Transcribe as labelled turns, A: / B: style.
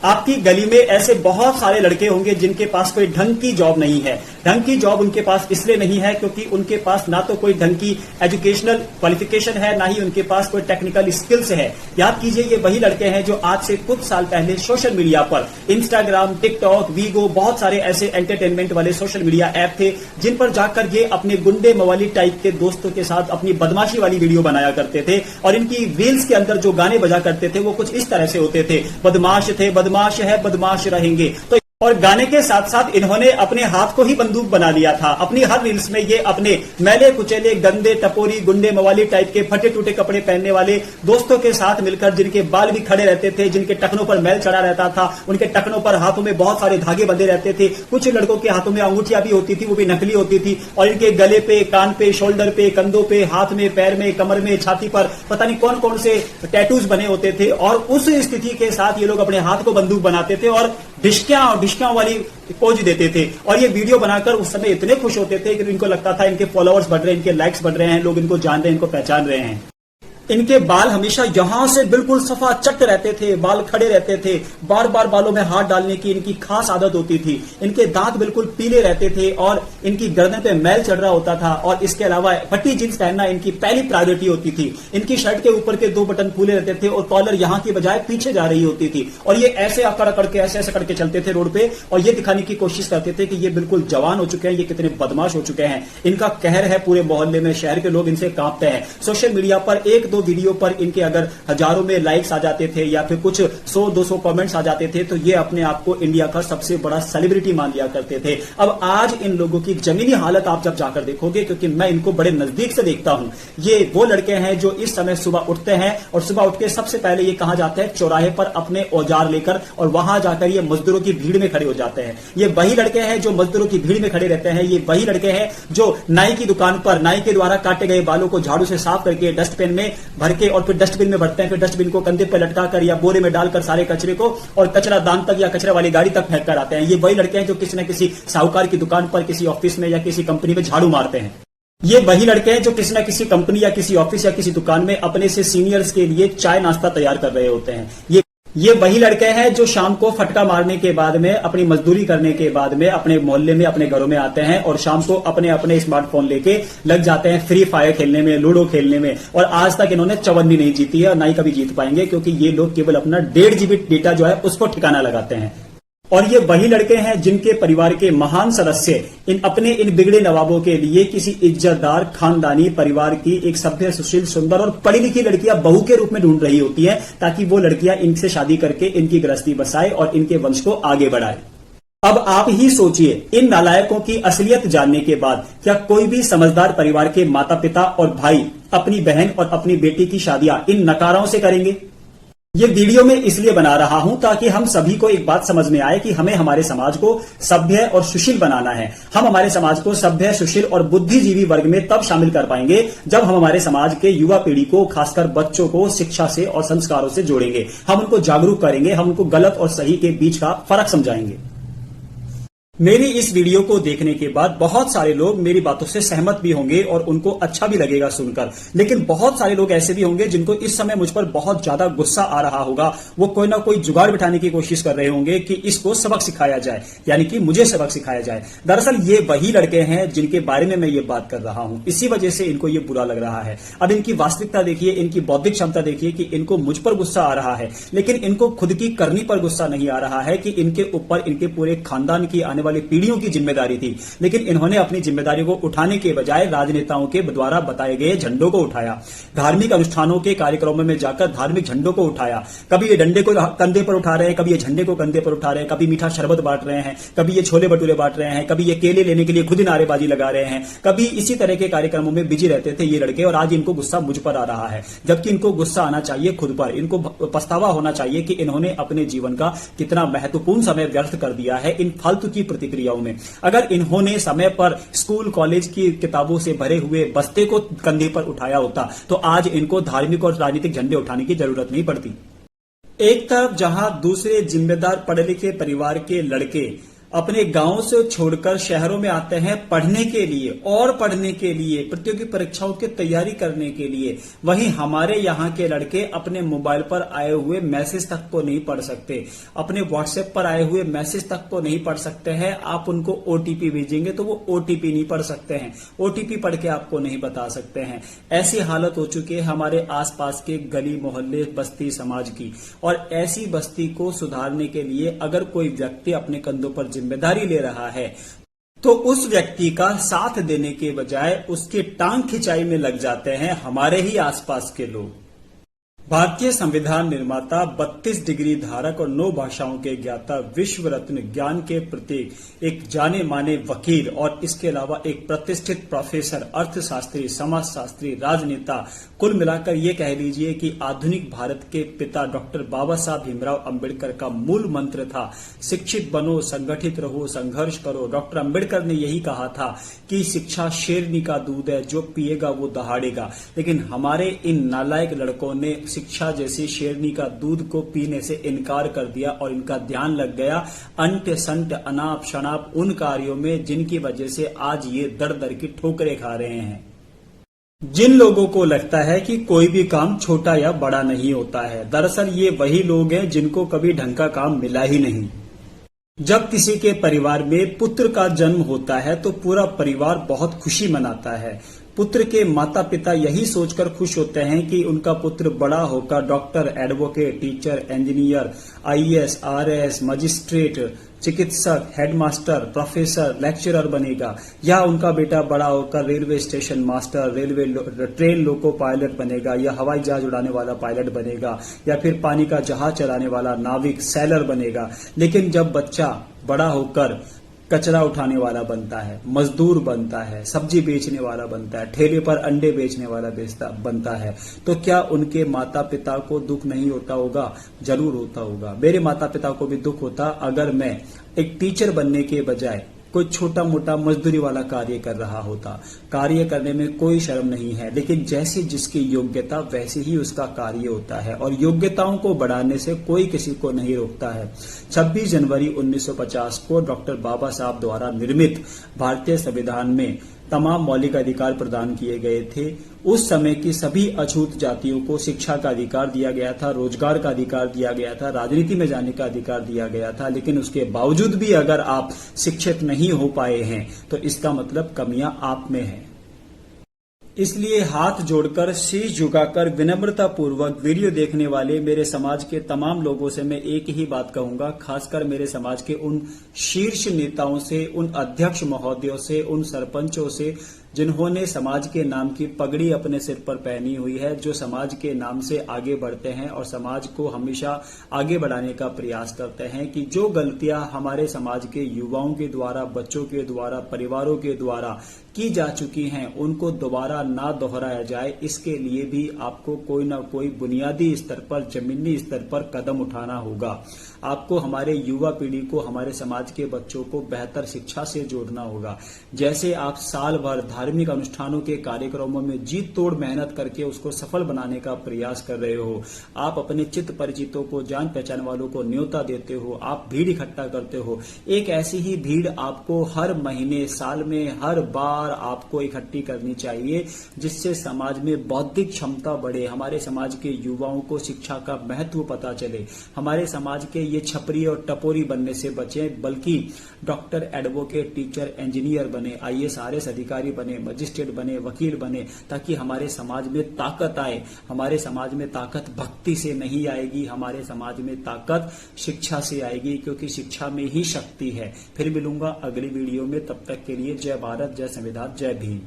A: आपकी गली में ऐसे बहुत सारे लड़के होंगे जिनके पास कोई ढंग की जॉब नहीं है। ढंग की जॉब उनके पास इसलिए नहीं है क्योंकि उनके पास ना तो कोई ढंग की एजुकेशनल क्वालिफिकेशन है, ना ही उनके पास कोई टेक्निकल स्किल्स है। याद कीजिए, ये वही लड़के हैं जो आज से कुछ साल पहले सोशल मीडिया पर इंस्टाग्राम, टिकटॉक, वीगो, बहुत सारे ऐसे एंटरटेनमेंट वाले सोशल मीडिया ऐप थे जिन पर जाकर ये अपने गुंडे मवाली टाइप के दोस्तों के साथ अपनी बदमाशी वाली वीडियो बनाया करते थे। और इनकी रील्स के अंदर जो गाने बजा करते थे वो कुछ इस तरह से होते थे, बदमाश थे, बदमाश है, बदमाश रहेंगे। तो और गाने के साथ साथ इन्होंने अपने हाथ को ही बंदूक बना लिया था। अपनी हर रील्स में ये अपने मैले कुचेले, गंदे, टपोरी, गुंडे मवाली टाइप के फटे टूटे कपड़े पहनने वाले दोस्तों के साथ मिलकर, जिनके बाल भी खड़े रहते थे, जिनके टखनों पर मैल चढ़ा रहता था, उनके टखनों पर हाथों में बहुत सारे धागे बंधे रहते थे। कुछ लड़कों के हाथों में अंगूठियां भी होती थी, वो भी नकली होती थी। और इनके गले पे, कान पे, शोल्डर पे, कंधों पे, हाथ में, पैर में, कमर में, छाती पर पता नहीं कौन कौन से टैटूज बने होते थे। और उस स्थिति के साथ ये लोग अपने हाथ को बंदूक बनाते थे और ढिशक्यां वाली पोज देते थे। और ये वीडियो बनाकर उस समय इतने खुश होते थे कि इनको लगता था इनके फॉलोअर्स बढ़ रहे हैं, इनके लाइक्स बढ़ रहे हैं, लोग इनको जान रहे हैं, इनको पहचान रहे हैं। इनके बाल हमेशा यहां से बिल्कुल सफा चट रहते थे, बाल खड़े रहते थे, बार बार बालों में हाथ डालने की इनकी खास आदत होती थी। इनके दांत बिल्कुल पीले रहते थे और इनकी गर्दन पे मैल चढ़ रहा होता था। और इसके अलावा फटी जींस पहनना इनकी पहली प्रायोरिटी होती थी। इनकी शर्ट के ऊपर के 2 बटन खुले रहते थे और कॉलर यहां की बजाय पीछे जा रही होती थी। और ये ऐसे अकड़ अकड़ के, ऐसे करके चलते थे रोड पे और ये दिखाने की कोशिश करते थे कि ये बिल्कुल जवान हो चुके हैं, ये कितने बदमाश हो चुके हैं। इनका कहर है पूरे मोहल्ले में, शहर के लोग इनसे कांपते हैं। सोशल मीडिया पर 1-2 वीडियो पर इनके अगर हजारों में लाइक्स आ जाते थे या फिर कुछ 100-200 कमेंट्स आ जाते थे तो ये अपने आप को इंडिया का सबसे बड़ा सेलिब्रिटी मान लिया करते थे। अब आज इन लोगों की जमीनी हालत आप जब जाकर देखोगे, क्योंकि मैं इनको बड़े नजदीक से देखता हूं, ये वो लड़के हैं जो इस समय सुबह उठते हैं और सुबह उठ के सबसे पहले ये कहां जाते हैं, चौराहे पर अपने औजार लेकर, और वहां जाकर ये मजदूरों की भीड़ में खड़े हो जाते हैं। ये वही लड़के हैं जो मजदूरों की भीड़ में खड़े रहते हैं। ये वही लड़के हैं जो नाई की दुकान पर नाई के द्वारा काटे गए बालों को झाड़ू से साफ करके डस्टबिन में भर के और फिर डस्टबिन में भरते हैं, फिर डस्टबिन को कंधे पर लटकाकर या बोरे में डालकर सारे कचरे को और कचरा दान तक या कचरा वाली गाड़ी तक फेंक कर आते हैं। ये वही लड़के हैं जो किसी न किसी साहूकार की दुकान पर, किसी ऑफिस में या किसी कंपनी में झाड़ू मारते हैं। ये वही लड़के हैं जो किसी न किसी कंपनी या किसी ऑफिस या किसी दुकान में अपने से सीनियर्स के लिए चाय नाश्ता तैयार कर रहे होते हैं। ये वही लड़के हैं जो शाम को फटका मारने के बाद में, अपनी मजदूरी करने के बाद में अपने मोहल्ले में, अपने घरों में आते हैं और शाम को अपने अपने स्मार्टफोन लेके लग जाते हैं फ्री फायर खेलने में, लूडो खेलने में। और आज तक इन्होंने चवन्नी नहीं जीती है और ना ही कभी जीत पाएंगे, क्योंकि ये लोग केवल अपना 1.5 GB डेटा जो है उसको ठिकाना लगाते हैं। और ये वही लड़के हैं जिनके परिवार के महान सदस्य अपने इन बिगड़े नवाबों के लिए किसी इज्जतदार खानदानी परिवार की एक सभ्य, सुशील, सुंदर और पढ़ी लिखी लड़कियां बहू के रूप में ढूंढ रही होती हैं, ताकि वो लड़कियां इनसे शादी करके इनकी गृहस्थी बसाए और इनके वंश को आगे बढ़ाए। अब आप ही सोचिए, इन नालायकों की असलियत जानने के बाद क्या कोई भी समझदार परिवार के माता पिता और भाई अपनी बहन और अपनी बेटी की शादियां इन नकारों से करेंगे? ये वीडियो मैं इसलिए बना रहा हूं ताकि हम सभी को एक बात समझ में आए कि हमें हमारे समाज को सभ्य और सुशील बनाना है। हम हमारे समाज को सभ्य, सुशील और बुद्धिजीवी वर्ग में तब शामिल कर पाएंगे जब हम हमारे समाज के युवा पीढ़ी को, खासकर बच्चों को, शिक्षा से और संस्कारों से जोड़ेंगे। हम उनको जागरूक करेंगे, हम उनको गलत और सही के बीच का फर्क समझाएंगे। मेरी इस वीडियो को देखने के बाद बहुत सारे लोग मेरी बातों से सहमत भी होंगे और उनको अच्छा भी लगेगा सुनकर, लेकिन बहुत सारे लोग ऐसे भी होंगे जिनको इस समय मुझ पर बहुत ज्यादा गुस्सा आ रहा होगा। वो कोई ना कोई जुगाड़ बिठाने की कोशिश कर रहे होंगे कि इसको सबक सिखाया जाए, यानी कि मुझे सबक सिखाया जाए। दरअसल ये वही लड़के हैं जिनके बारे में मैं ये बात कर रहा हूं, इसी वजह से इनको ये बुरा लग रहा है। अब इनकी वास्तविकता देखिए, इनकी बौद्धिक क्षमता देखिए कि इनको मुझ पर गुस्सा आ रहा है, लेकिन इनको खुद की करनी पर गुस्सा नहीं आ रहा है कि इनके ऊपर इनके पूरे खानदान की आने वाली पीढ़ियों की जिम्मेदारी थी। लेकिन इन्होंने अपनी जिम्मेदारी को उठाने के बजाय राजनेताओं के द्वारा बताए गए झंडों को उठाया। धार्मिक अनुष्ठानों के कार्यक्रमों में जाकर धार्मिक झंडों को उठाया। कभी ये डंडे को कंधे पर उठा रहे हैं, कभी ये झंडे को कंधे पर उठा रहे हैं, कभी मीठा शरबत बांट रहे हैं, कभी ये छोले भटूरे बांट रहे हैं, कभी ये केले लेने के लिए खुद ही नारेबाजी लगा रहे हैं, कभी इसी तरह के कार्यक्रमों में बिजी रहते थे ये लड़के। और आज इनको गुस्सा मुझ पर आ रहा है, जबकि इनको गुस्सा आना चाहिए खुद पर। इनको पछतावा होना चाहिए कि इन्होंने अपने जीवन का कितना महत्वपूर्ण समय व्यर्थ कर दिया है इन फालतू की प्रतिक्रियाओं में। अगर इन्होंने समय पर स्कूल कॉलेज की किताबों से भरे हुए बस्ते को कंधे पर उठाया होता तो आज इनको धार्मिक और राजनीतिक झंडे उठाने की जरूरत नहीं पड़ती। एक तरफ जहां दूसरे जिम्मेदार पढ़े लिखे परिवार के लड़के अपने गांव से छोड़कर शहरों में आते हैं पढ़ने के लिए और पढ़ने के लिए, प्रतियोगी परीक्षाओं की तैयारी करने के लिए। वहीं हमारे यहाँ के लड़के अपने मोबाइल पर आए हुए मैसेज तक को नहीं पढ़ सकते, अपने व्हाट्सएप पर आए हुए मैसेज तक को नहीं पढ़ सकते हैं। आप उनको ओटीपी भेजेंगे तो वो ओटीपी नहीं पढ़ सकते हैं, ओटीपी पढ़ के आपको नहीं बता सकते हैं। ऐसी हालत हो चुकी है हमारे आसपास के गली मोहल्ले बस्ती समाज की। और ऐसी बस्ती को सुधारने के लिए अगर कोई व्यक्ति अपने कंधों पर जिम्मेदारी ले रहा है तो उस व्यक्ति का साथ देने के बजाय उसकी टांग खिंचाई में लग जाते हैं हमारे ही आसपास के लोग। भारतीय संविधान निर्माता, 32 डिग्री धारक और 9 भाषाओं के ज्ञाता, विश्व रत्न, ज्ञान के प्रतीक, एक जाने माने वकील और इसके अलावा एक प्रतिष्ठित प्रोफेसर, अर्थशास्त्री, समाजशास्त्री, राजनेता, कुल मिलाकर ये कह लीजिए कि आधुनिक भारत के पिता डॉक्टर बाबा साहब भीमराव अंबेडकर का मूल मंत्र था, शिक्षित बनो, संगठित रहो, संघर्ष करो। डॉक्टर अंबेडकर ने यही कहा था कि शिक्षा शेरनी का दूध है, जो पिएगा वो दहाड़ेगा। लेकिन हमारे इन नालायक लड़कों ने शिक्षा जैसी शेरनी का दूध को पीने से इनकार कर दिया और इनका ध्यान लग गया अंट संट अनाप शनाप उन कार्यों में जिनकी वजह से आज ये दर दर की ठोकरें खा रहे हैं। जिन लोगों को लगता है कि कोई भी काम छोटा या बड़ा नहीं होता है, दरअसल ये वही लोग हैं जिनको कभी ढंग का काम मिला ही नहीं। जब किसी के परिवार में पुत्र का जन्म होता है तो पूरा परिवार बहुत खुशी मनाता है। पुत्र के माता पिता यही सोचकर खुश होते हैं कि उनका पुत्र बड़ा होकर doctor, advocate, teacher, engineer, IAS, RAS, magistrate, चिकित्सक, हेडमास्टर, प्रोफेसर, लेक्चरर बनेगा, या उनका बेटा बड़ा होकर railway station master, train loco pilot बनेगा, या हवाई जहाज उड़ाने वाला पायलट बनेगा, या फिर पानी का जहाज चलाने वाला नाविक, सैलर बनेगा। लेकिन जब बच्चा बड़ा होकर कचरा उठाने वाला बनता है, मजदूर बनता है, सब्जी बेचने वाला बनता है, ठेले पर अंडे बेचने वाला बनता है, तो क्या उनके माता पिता को दुख नहीं होता होगा? जरूर होता होगा। मेरे माता पिता को भी दुख होता अगर मैं एक टीचर बनने के बजाय कोई छोटा मोटा मजदूरी वाला कार्य कर रहा होता। कार्य करने में कोई शर्म नहीं है, लेकिन जैसी जिसकी योग्यता वैसे ही उसका कार्य होता है और योग्यताओं को बढ़ाने से कोई किसी को नहीं रोकता है। 26 जनवरी 1950 को डॉक्टर बाबा साहब द्वारा निर्मित भारतीय संविधान में तमाम मौलिक अधिकार प्रदान किए गए थे। उस समय की सभी अछूत जातियों को शिक्षा का अधिकार दिया गया था, रोजगार का अधिकार दिया गया था, राजनीति में जाने का अधिकार दिया गया था। लेकिन उसके बावजूद भी अगर आप शिक्षित नहीं हो पाए हैं तो इसका मतलब कमियां आप में है। इसलिए हाथ जोड़कर, शीश झुकाकर, विनम्रता पूर्वक वीडियो देखने वाले मेरे समाज के तमाम लोगों से मैं एक ही बात कहूंगा, खासकर मेरे समाज के उन शीर्ष नेताओं से, उन अध्यक्ष महोदयों से, उन सरपंचों से जिन्होंने समाज के नाम की पगड़ी अपने सिर पर पहनी हुई है, जो समाज के नाम से आगे बढ़ते हैं और समाज को हमेशा आगे बढ़ाने का प्रयास करते हैं कि जो गलतियां हमारे समाज के युवाओं के द्वारा, बच्चों के द्वारा, परिवारों के द्वारा की जा चुकी हैं, उनको दोबारा ना दोहराया जाए। इसके लिए भी आपको कोई ना कोई बुनियादी स्तर पर, जमीनी स्तर पर कदम उठाना होगा। आपको हमारे युवा पीढ़ी को, हमारे समाज के बच्चों को बेहतर शिक्षा से जोड़ना होगा। जैसे आप साल भर धार्मिक अनुष्ठानों के कार्यक्रमों में जी तोड़ मेहनत करके उसको सफल बनाने का प्रयास कर रहे हो, आप अपने चित्त परिचितों को, जान पहचान वालों को न्योता देते हो, आप भीड़ इकट्ठा करते हो, एक ऐसी ही भीड़ आपको हर महीने, साल में हर बार आपको इकट्ठी करनी चाहिए, जिससे समाज में बौद्धिक क्षमता बढ़े, हमारे समाज के युवाओं को शिक्षा का महत्व पता चले, हमारे समाज के ये छपरी और टपोरी बनने से बचे, बल्कि डॉक्टर, एडवोकेट, टीचर, इंजीनियर बने, आईएएस, आरएएस अधिकारी बने, मजिस्ट्रेट बने, वकील बने, ताकि हमारे समाज में ताकत आए। हमारे समाज में ताकत भक्ति से नहीं आएगी, हमारे समाज में ताकत शिक्षा से आएगी, क्योंकि शिक्षा में ही शक्ति है। फिर मिलूंगा अगली वीडियो में, तब तक के लिए जय भारत, जय संविधान, जय भीम।